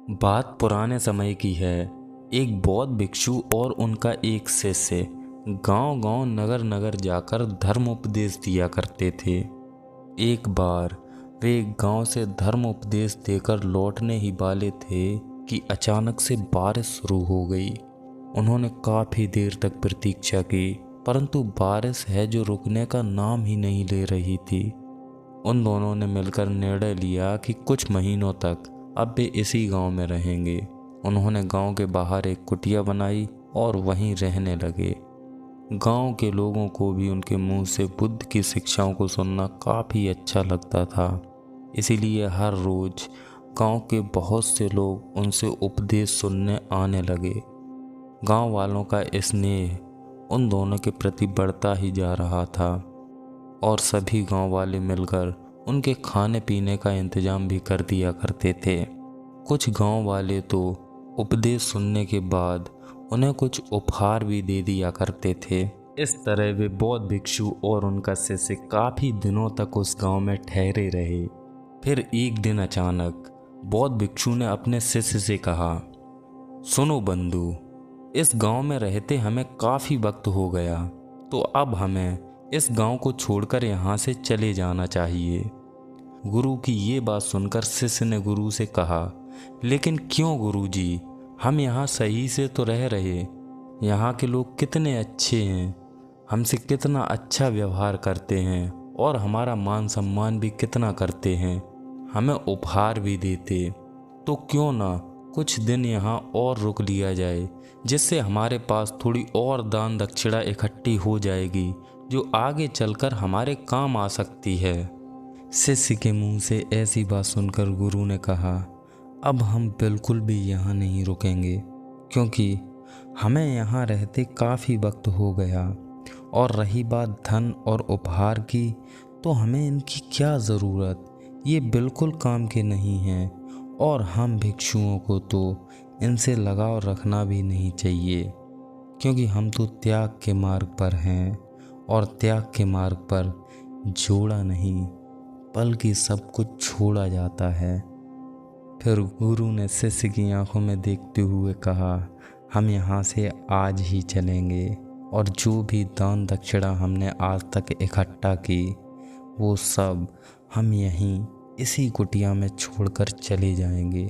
बात पुराने समय की है। एक बौद्ध भिक्षु और उनका एक शिष्य गांव-गांव, नगर-नगर जाकर धर्म उपदेश दिया करते थे। एक बार वे एक गांव से धर्म उपदेश देकर लौटने ही वाले थे कि अचानक से बारिश शुरू हो गई। उन्होंने काफी देर तक प्रतीक्षा की, परंतु बारिश है जो रुकने का नाम ही नहीं ले रही थी। उन दोनों ने मिलकर निर्णय लिया कि कुछ महीनों तक अब वे इसी गांव में रहेंगे। उन्होंने गांव के बाहर एक कुटिया बनाई और वहीं रहने लगे। गांव के लोगों को भी उनके मुंह से बुद्ध की शिक्षाओं को सुनना काफ़ी अच्छा लगता था। इसीलिए हर रोज गांव के बहुत से लोग उनसे उपदेश सुनने आने लगे। गांव वालों का स्नेह उन दोनों के प्रति बढ़ता ही जा रहा था और सभी गांव वाले मिलकर उनके खाने पीने का इंतजाम भी कर दिया करते थे। कुछ गांव वाले तो उपदेश सुनने के बाद उन्हें कुछ उपहार भी दे दिया करते थे। इस तरह वे बौद्ध भिक्षु और उनका शिष्य काफी दिनों तक उस गांव में ठहरे रहे। फिर एक दिन अचानक बौद्ध भिक्षु ने अपने शिष्य से कहा, सुनो बंधु, इस गांव में रहते हमें काफी वक्त हो गया, तो अब हमें इस गांव को छोड़कर यहाँ से चले जाना चाहिए। गुरु की ये बात सुनकर शिष्य ने गुरु से कहा, लेकिन क्यों गुरुजी, हम यहाँ सही से तो रह रहे। यहाँ के लोग कितने अच्छे हैं, हमसे कितना अच्छा व्यवहार करते हैं और हमारा मान सम्मान भी कितना करते हैं, हमें उपहार भी देते। तो क्यों ना कुछ दिन यहाँ और रुक लिया जाए, जिससे हमारे पास थोड़ी और दान दक्षिणा इकट्ठी हो जाएगी जो आगे चलकर हमारे काम आ सकती है। शिष्य के मुंह से ऐसी बात सुनकर गुरु ने कहा, अब हम बिल्कुल भी यहाँ नहीं रुकेंगे, क्योंकि हमें यहाँ रहते काफ़ी वक्त हो गया। और रही बात धन और उपहार की, तो हमें इनकी क्या ज़रूरत, ये बिल्कुल काम के नहीं हैं और हम भिक्षुओं को तो इनसे लगाव रखना भी नहीं चाहिए, क्योंकि हम तो त्याग के मार्ग पर हैं और त्याग के मार्ग पर जोड़ा नहीं बल्कि सब कुछ छोड़ा जाता है। फिर गुरु ने शिष्य की आंखों में देखते हुए कहा, हम यहाँ से आज ही चलेंगे और जो भी दान दक्षिणा हमने आज तक इकट्ठा की वो सब हम यहीं इसी कुटिया में छोड़कर चले जाएंगे।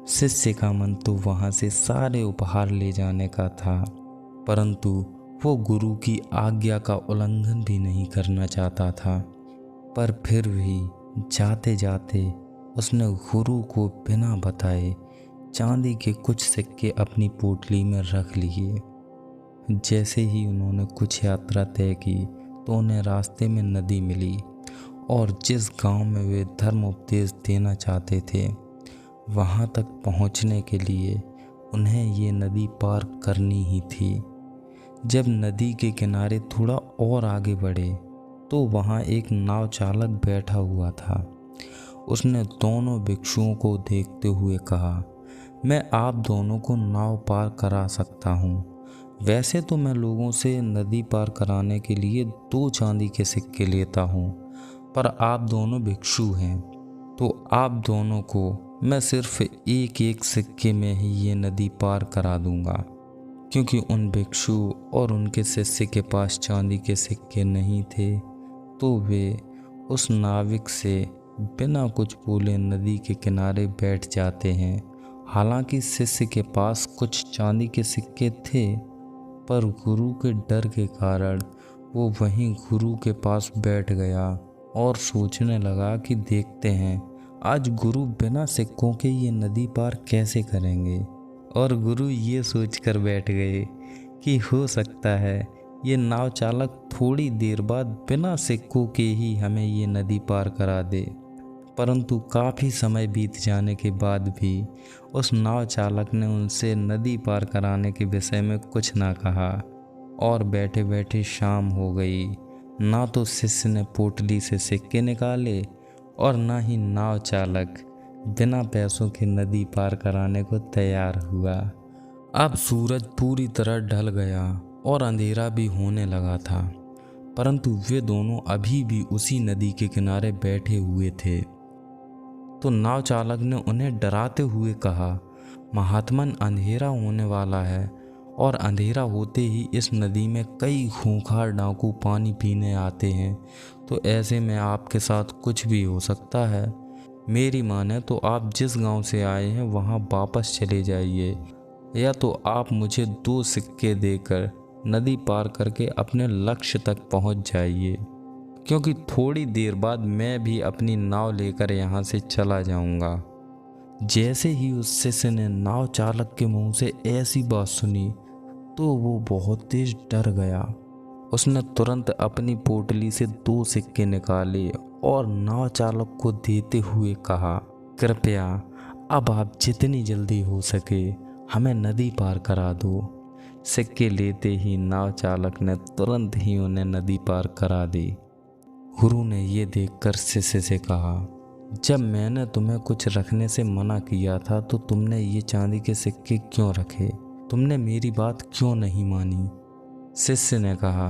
शिष्य का मन तो वहाँ से सारे उपहार ले जाने का था, परंतु वो गुरु की आज्ञा का उल्लंघन भी नहीं करना चाहता था। पर फिर भी जाते जाते उसने गुरु को बिना बताए चांदी के कुछ सिक्के अपनी पोटली में रख लिए। जैसे ही उन्होंने कुछ यात्रा तय की तो उन्हें रास्ते में नदी मिली और जिस गांव में वे धर्म उपदेश देना चाहते थे वहां तक पहुंचने के लिए उन्हें ये नदी पार करनी ही थी। जब नदी के किनारे थोड़ा और आगे बढ़े तो वहाँ एक नाव चालक बैठा हुआ था। उसने दोनों भिक्षुओं को देखते हुए कहा, मैं आप दोनों को नाव पार करा सकता हूँ। वैसे तो मैं लोगों से नदी पार कराने के लिए 2 चांदी के सिक्के लेता हूँ, पर आप दोनों भिक्षु हैं तो आप दोनों को मैं सिर्फ एक सिक्के में ही ये नदी पार करा दूंगा। क्योंकि उन भिक्षु और उनके शिष्य के पास चांदी के सिक्के नहीं थे, तो वे उस नाविक से बिना कुछ बोले नदी के किनारे बैठ जाते हैं। हालांकि शिष्य के पास कुछ चांदी के सिक्के थे, पर गुरु के डर के कारण वो वहीं गुरु के पास बैठ गया और सोचने लगा कि देखते हैं आज गुरु बिना सिक्कों के ये नदी पार कैसे करेंगे। और गुरु ये सोचकर बैठ गए कि हो सकता है ये नाव चालक थोड़ी देर बाद बिना सिक्कों के ही हमें ये नदी पार करा दे। परंतु काफ़ी समय बीत जाने के बाद भी उस नाव चालक ने उनसे नदी पार कराने के विषय में कुछ ना कहा और बैठे बैठे शाम हो गई। ना तो शिष्य ने पोटली से सिक्के निकाले और ना ही नाव चालक बिना पैसों के नदी पार कराने को तैयार हुआ। अब सूरज पूरी तरह ढल गया और अंधेरा भी होने लगा था, परंतु वे दोनों अभी भी उसी नदी के किनारे बैठे हुए थे। तो नाव चालक ने उन्हें डराते हुए कहा, महात्मन, अंधेरा होने वाला है और अंधेरा होते ही इस नदी में कई खूंखार डाकू पानी पीने आते हैं, तो ऐसे में आपके साथ कुछ भी हो सकता है। मेरी माने तो आप जिस गांव से आए हैं वहां वापस चले जाइए, या तो आप मुझे 2 सिक्के देकर नदी पार करके अपने लक्ष्य तक पहुंच जाइए, क्योंकि थोड़ी देर बाद मैं भी अपनी नाव लेकर यहाँ से चला जाऊंगा। जैसे ही उस शिष्य ने नाव चालक के मुंह से ऐसी बात सुनी तो वो बहुत तेज डर गया। उसने तुरंत अपनी पोटली से 2 सिक्के निकाले और नाव चालक को देते हुए कहा, कृपया अब आप जितनी जल्दी हो सके हमें नदी पार करा दो। सिक्के लेते ही नाव चालक ने तुरंत ही उन्हें नदी पार करा दी। गुरु ने ये देखकर शिष्य से कहा, जब मैंने तुम्हें कुछ रखने से मना किया था तो तुमने ये चांदी के सिक्के क्यों रखे? तुमने मेरी बात क्यों नहीं मानी? शिष्य ने कहा,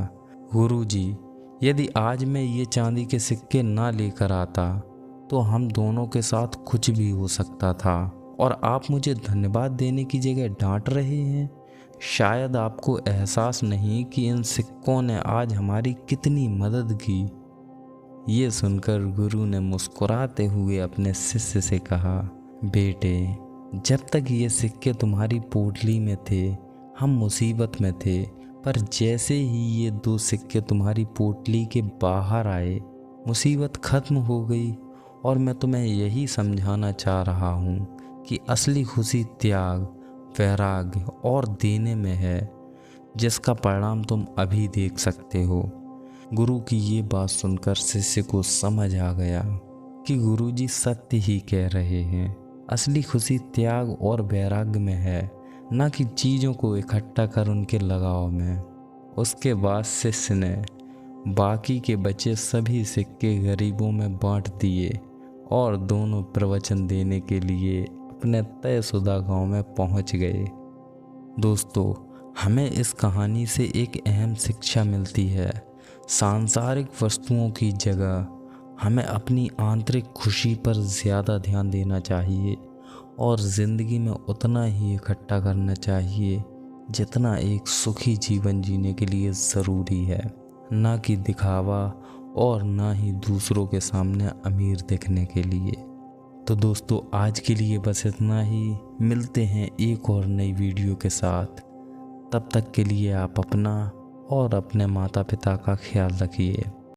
गुरुजी, यदि आज मैं ये चांदी के सिक्के ना लेकर आता तो हम दोनों के साथ कुछ भी हो सकता था, और आप मुझे धन्यवाद देने की जगह डांट रहे हैं। शायद आपको एहसास नहीं कि इन सिक्कों ने आज हमारी कितनी मदद की। ये सुनकर गुरु ने मुस्कुराते हुए अपने शिष्य से कहा, बेटे, जब तक ये सिक्के तुम्हारी पोटली में थे हम मुसीबत में थे, पर जैसे ही ये 2 सिक्के तुम्हारी पोटली के बाहर आए मुसीबत खत्म हो गई। और मैं तुम्हें यही समझाना चाह रहा हूँ कि असली खुशी त्याग, वैराग्य और देने में है, जिसका परिणाम तुम अभी देख सकते हो। गुरु की ये बात सुनकर शिष्य को समझ आ गया कि गुरुजी सत्य ही कह रहे हैं। असली खुशी त्याग और वैराग्य में है, न कि चीज़ों को इकट्ठा कर उनके लगाव में। उसके बाद शिष्य ने बाकी के बचे सभी सिक्के गरीबों में बांट दिए और दोनों प्रवचन देने के लिए अपने तयशुदा गांव में पहुंच गए। दोस्तों, हमें इस कहानी से एक अहम शिक्षा मिलती है। सांसारिक वस्तुओं की जगह हमें अपनी आंतरिक खुशी पर ज़्यादा ध्यान देना चाहिए और ज़िंदगी में उतना ही इकट्ठा करना चाहिए जितना एक सुखी जीवन जीने के लिए ज़रूरी है, ना कि दिखावा और ना ही दूसरों के सामने अमीर दिखने के लिए। तो दोस्तों, आज के लिए बस इतना ही। मिलते हैं एक और नई वीडियो के साथ। तब तक के लिए आप अपना और अपने माता पिता का ख्याल रखिए।